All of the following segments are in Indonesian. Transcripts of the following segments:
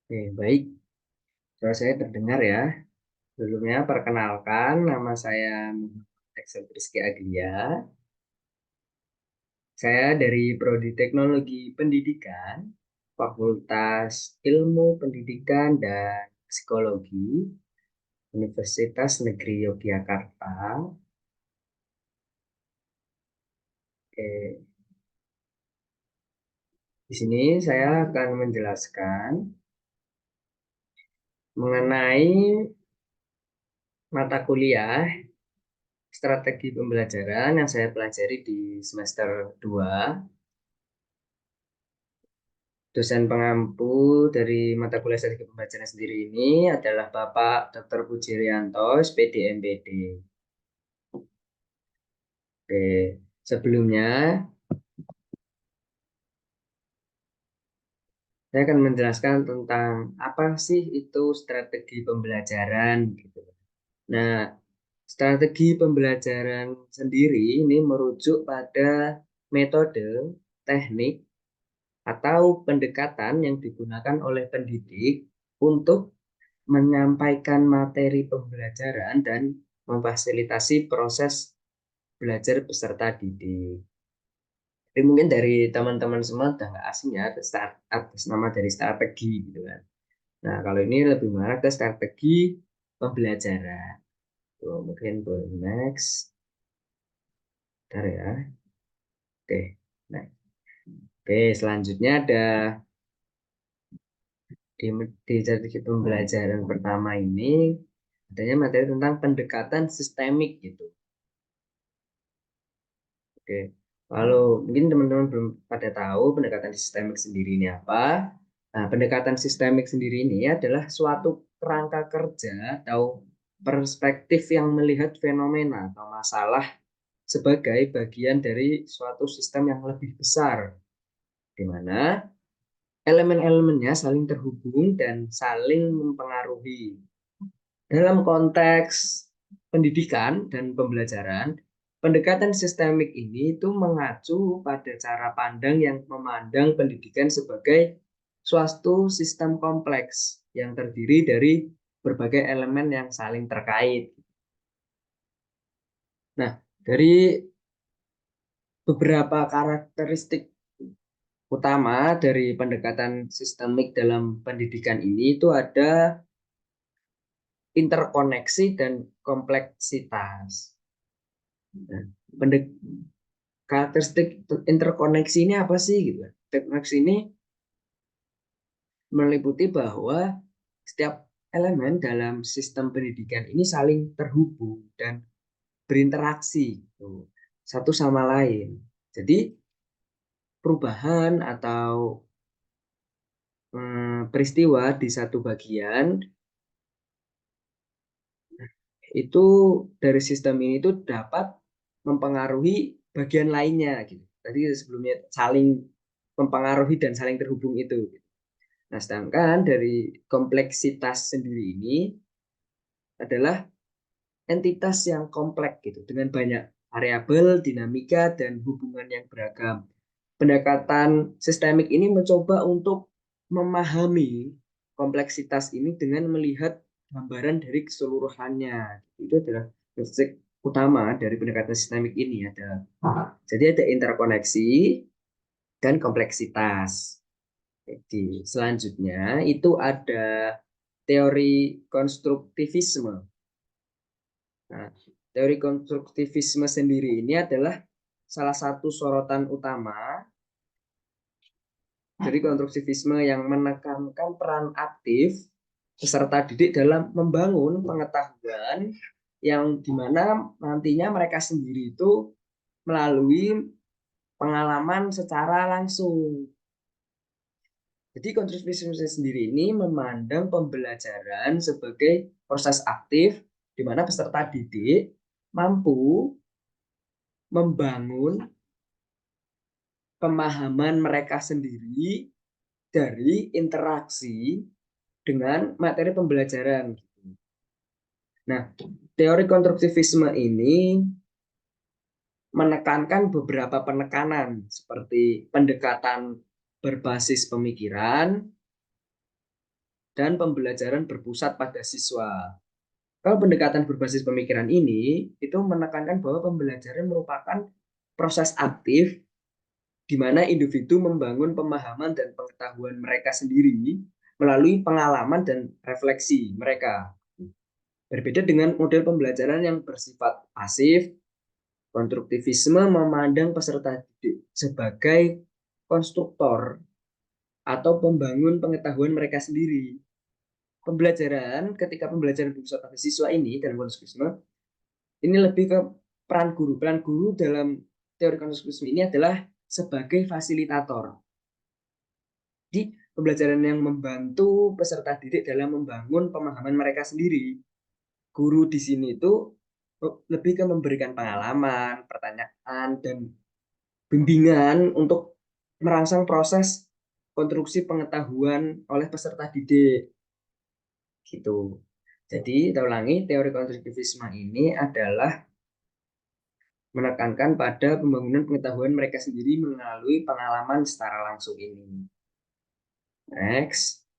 Oke, baik. Suara saya terdengar ya. Sebelumnya perkenalkan, nama saya Excel Rizky Aglia. Saya dari Prodi Teknologi Pendidikan, Fakultas Ilmu Pendidikan dan Psikologi, Universitas Negeri Yogyakarta. Oke, di sini saya akan menjelaskan mengenai mata kuliah strategi pembelajaran yang saya pelajari di semester 2. Dosen pengampu dari mata kuliah strategi pembelajaran sendiri ini adalah Bapak Dr. Pujirianto, SPD MPD. Oke, sebelumnya saya akan menjelaskan tentang apa sih itu strategi pembelajaran gitu. Nah, strategi pembelajaran sendiri ini merujuk pada metode, teknik, atau pendekatan yang digunakan oleh pendidik untuk menyampaikan materi pembelajaran dan memfasilitasi proses belajar peserta didik. Jadi mungkin dari teman-teman semua udah nggak asing ya atas nama dari strategi gitu kan. Nah kalau ini lebih mengarah ke strategi pembelajaran. Tuh, mungkin boleh next. Bentar ya. Oke. Nah, oke selanjutnya ada di strategi pembelajaran pertama ini adanya materi tentang pendekatan sistemik gitu. Oke, kalau mungkin teman-teman belum pada tahu pendekatan sistemik sendiri ini apa. Nah, pendekatan sistemik sendiri ini adalah suatu kerangka kerja atau perspektif yang melihat fenomena atau masalah sebagai bagian dari suatu sistem yang lebih besar, di mana elemen-elemennya saling terhubung dan saling mempengaruhi. Dalam konteks pendidikan dan pembelajaran, pendekatan sistemik ini itu mengacu pada cara pandang yang memandang pendidikan sebagai suatu sistem kompleks yang terdiri dari berbagai elemen yang saling terkait. Nah, dari beberapa karakteristik utama dari pendekatan sistemik dalam pendidikan ini itu ada interkoneksi dan kompleksitas. Nah, karakteristik interkoneksi ini apa sih gitu. Interkoneksi ini meliputi bahwa setiap elemen dalam sistem pendidikan ini saling terhubung dan berinteraksi gitu, satu sama lain. Jadi perubahan atau peristiwa di satu bagian itu dari sistem ini tuh dapat mempengaruhi bagian lainnya gitu. Tadi sebelumnya saling mempengaruhi dan saling terhubung itu. Nah, sedangkan dari kompleksitas sendiri ini adalah entitas yang kompleks gitu, dengan banyak variabel, dinamika, dan hubungan yang beragam. Pendekatan sistemik ini mencoba untuk memahami kompleksitas ini dengan melihat gambaran dari keseluruhannya. Itu adalah prinsip utama dari pendekatan sistemik ini ada. Jadi ada interkoneksi dan kompleksitas. Jadi selanjutnya itu ada teori konstruktivisme. Nah, teori konstruktivisme sendiri ini adalah salah satu sorotan utama dari konstruktivisme yang menekankan peran aktif peserta didik dalam membangun pengetahuan yang dimana nantinya mereka sendiri itu melalui pengalaman secara langsung. Jadi konstruktivisme sendiri ini memandang pembelajaran sebagai proses aktif di mana peserta didik mampu membangun pemahaman mereka sendiri dari interaksi dengan materi pembelajaran. Nah, teori konstruktivisme ini menekankan beberapa penekanan seperti pendekatan berbasis pemikiran, dan pembelajaran berpusat pada siswa. Kalau pendekatan berbasis pemikiran ini itu menekankan bahwa pembelajaran merupakan proses aktif di mana individu membangun pemahaman dan pengetahuan mereka sendiri melalui pengalaman dan refleksi mereka. Berbeda dengan model pembelajaran yang bersifat pasif, konstruktivisme memandang peserta didik sebagai konstruktor atau pembangun pengetahuan mereka sendiri. Ketika pembelajaran berpusat pada siswa ini dalam konstruktivisme, ini lebih ke peran guru. Peran guru dalam teori konstruktivisme ini adalah sebagai fasilitator. Jadi pembelajaran yang membantu peserta didik dalam membangun pemahaman mereka sendiri. Guru di sini itu lebih ke memberikan pengalaman, pertanyaan, dan bimbingan untuk merangsang proses konstruksi pengetahuan oleh peserta didik. Gitu. Jadi, kita ulangi, teori konstruktivisme ini adalah menekankan pada pembangunan pengetahuan mereka sendiri melalui pengalaman secara langsung ini. Next.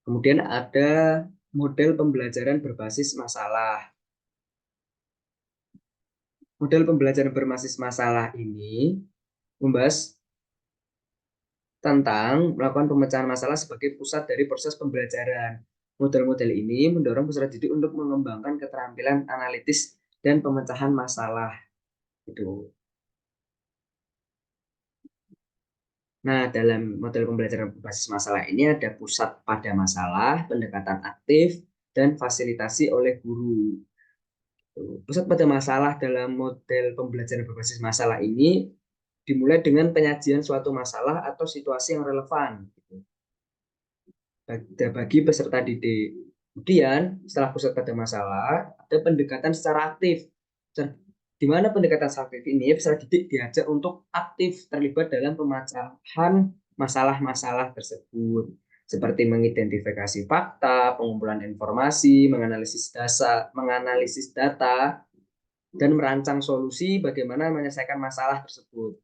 Kemudian ada model pembelajaran berbasis masalah. Model pembelajaran berbasis masalah ini membahas tentang melakukan pemecahan masalah sebagai pusat dari proses pembelajaran. Model-model ini mendorong peserta didik untuk mengembangkan keterampilan analitis dan pemecahan masalah. Gitu. Nah, dalam model pembelajaran berbasis masalah ini ada pusat pada masalah, pendekatan aktif, dan fasilitasi oleh guru. Pusat pada masalah dalam model pembelajaran berbasis masalah ini dimulai dengan penyajian suatu masalah atau situasi yang relevan bagi peserta didik. Kemudian, setelah pusat pada masalah, ada pendekatan secara aktif. Di mana pendekatan secara aktif ini peserta didik diajak untuk aktif terlibat dalam pemecahan masalah-masalah tersebut, seperti mengidentifikasi fakta, pengumpulan informasi, menganalisis data, dan merancang solusi bagaimana menyelesaikan masalah tersebut.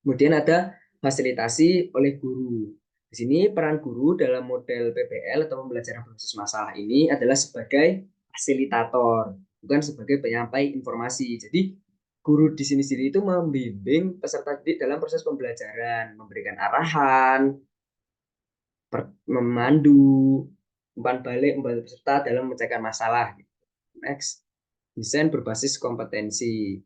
Kemudian ada fasilitasi oleh guru. Di sini peran guru dalam model PBL atau pembelajaran berbasis masalah ini adalah sebagai fasilitator, bukan sebagai penyampai informasi. Jadi guru di sini sendiri itu membimbing peserta didik dalam proses pembelajaran, memberikan arahan, memandu, umpan balik, membantu peserta dalam memecahkan masalah. Next, desain berbasis kompetensi.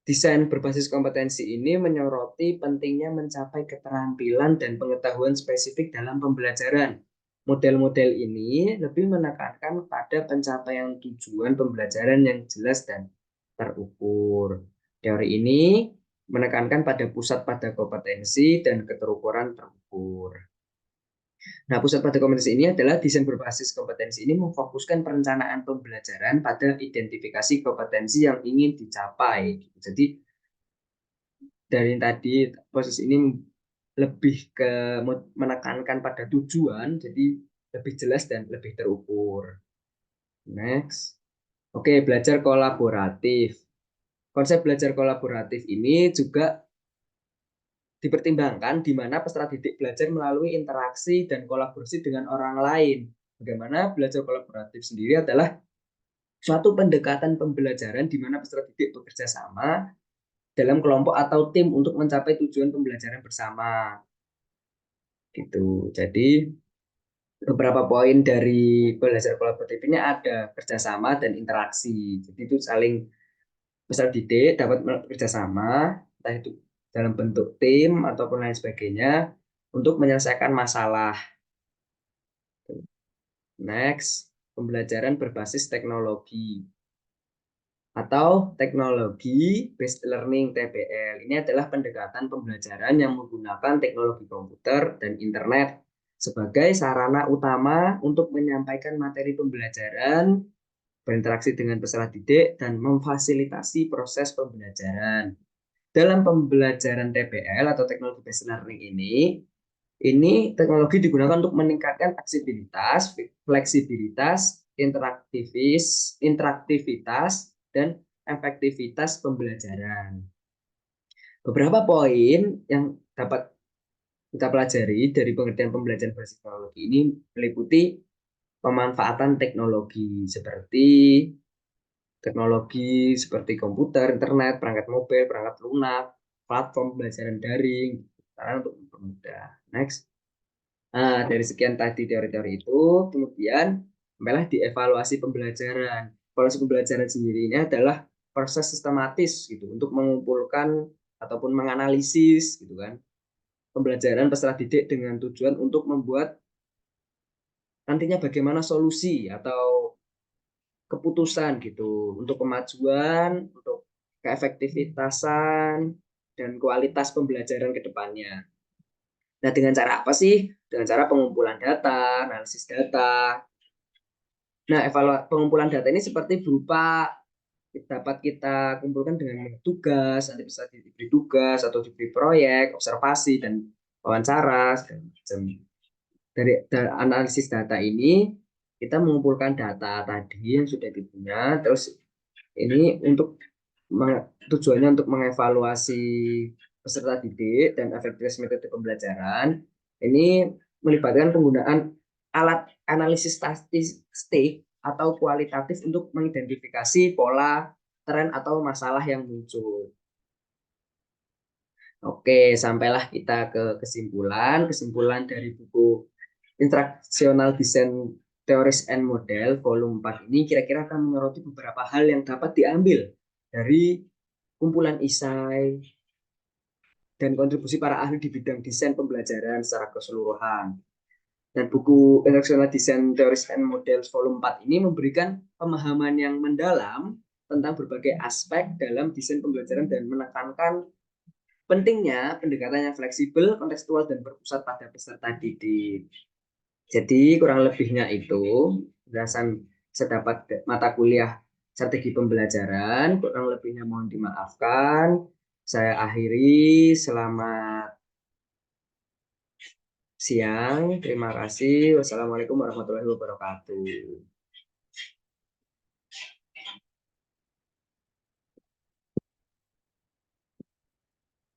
Desain berbasis kompetensi ini menyoroti pentingnya mencapai keterampilan dan pengetahuan spesifik dalam pembelajaran. Model-model ini lebih menekankan pada pencapaian tujuan pembelajaran yang jelas dan terukur. Teori ini menekankan pada pusat pada kompetensi dan keterukuran terukur. Nah, pusat pada kompetensi ini adalah desain berbasis kompetensi ini memfokuskan perencanaan pembelajaran pada identifikasi kompetensi yang ingin dicapai. Jadi, dari tadi proses ini lebih ke menekankan pada tujuan, jadi lebih jelas dan lebih terukur. Next. Oke, belajar kolaboratif. Konsep belajar kolaboratif ini juga dipertimbangkan di mana peserta didik belajar melalui interaksi dan kolaborasi dengan orang lain. Bagaimana belajar kolaboratif sendiri adalah suatu pendekatan pembelajaran di mana peserta didik bekerja sama dalam kelompok atau tim untuk mencapai tujuan pembelajaran bersama. Gitu. Jadi beberapa poin dari belajar kolaboratif ini ada kerjasama dan interaksi. Jadi itu saling peserta didik dapat bekerja sama, entah itu dalam bentuk tim ataupun lain sebagainya untuk menyelesaikan masalah. Next, pembelajaran berbasis teknologi atau teknologi based learning TBL. Ini adalah pendekatan pembelajaran yang menggunakan teknologi komputer dan internet sebagai sarana utama untuk menyampaikan materi pembelajaran, berinteraksi dengan peserta didik, dan memfasilitasi proses pembelajaran. Dalam pembelajaran TBL atau teknologi based learning ini teknologi digunakan untuk meningkatkan aksesibilitas, fleksibilitas, interaktivitas, dan efektivitas pembelajaran. Beberapa poin yang dapat kita pelajari dari pengertian pembelajaran berbasis teknologi ini meliputi pemanfaatan teknologi seperti komputer, internet, perangkat mobile, perangkat lunak, platform pembelajaran daring, karena untuk mempermudah. Next. Nah, dari sekian tadi teori-teori itu, kemudian sampailah dievaluasi pembelajaran. Evaluasi pembelajaran sendiri ini adalah proses sistematis gitu untuk mengumpulkan ataupun menganalisis gitu kan pembelajaran peserta didik dengan tujuan untuk membuat nantinya bagaimana solusi atau keputusan gitu untuk kemajuan, untuk keefektivitasan dan kualitas pembelajaran ke depannya. Nah, dengan cara apa sih? Dengan cara pengumpulan data, analisis data. Nah, pengumpulan data ini seperti berupa dapat kita kumpulkan dengan tugas, nanti bisa diberi tugas atau diberi proyek, observasi dan wawancara segala macam. Dari analisis data ini kita mengumpulkan data tadi yang sudah dipunya, terus ini untuk tujuannya untuk mengevaluasi peserta didik dan efektivitas metode pembelajaran. Ini melibatkan penggunaan alat analisis statistik atau kualitatif untuk mengidentifikasi pola, tren atau masalah yang muncul. Oke, sampailah kita ke kesimpulan dari buku Instructional Design Theories and Model volume 4 ini kira-kira akan menyoroti beberapa hal yang dapat diambil dari kumpulan isai dan kontribusi para ahli di bidang desain pembelajaran secara keseluruhan. Dan buku Instructional Design Theories and Models volume 4 ini memberikan pemahaman yang mendalam tentang berbagai aspek dalam desain pembelajaran dan menekankan pentingnya pendekatan yang fleksibel, kontekstual, dan berpusat pada peserta didik. Jadi kurang lebihnya itu penjelasan sedapat mata kuliah strategi pembelajaran, kurang lebihnya mohon dimaafkan. Saya akhiri, selamat siang, terima kasih. Wassalamualaikum warahmatullahi wabarakatuh.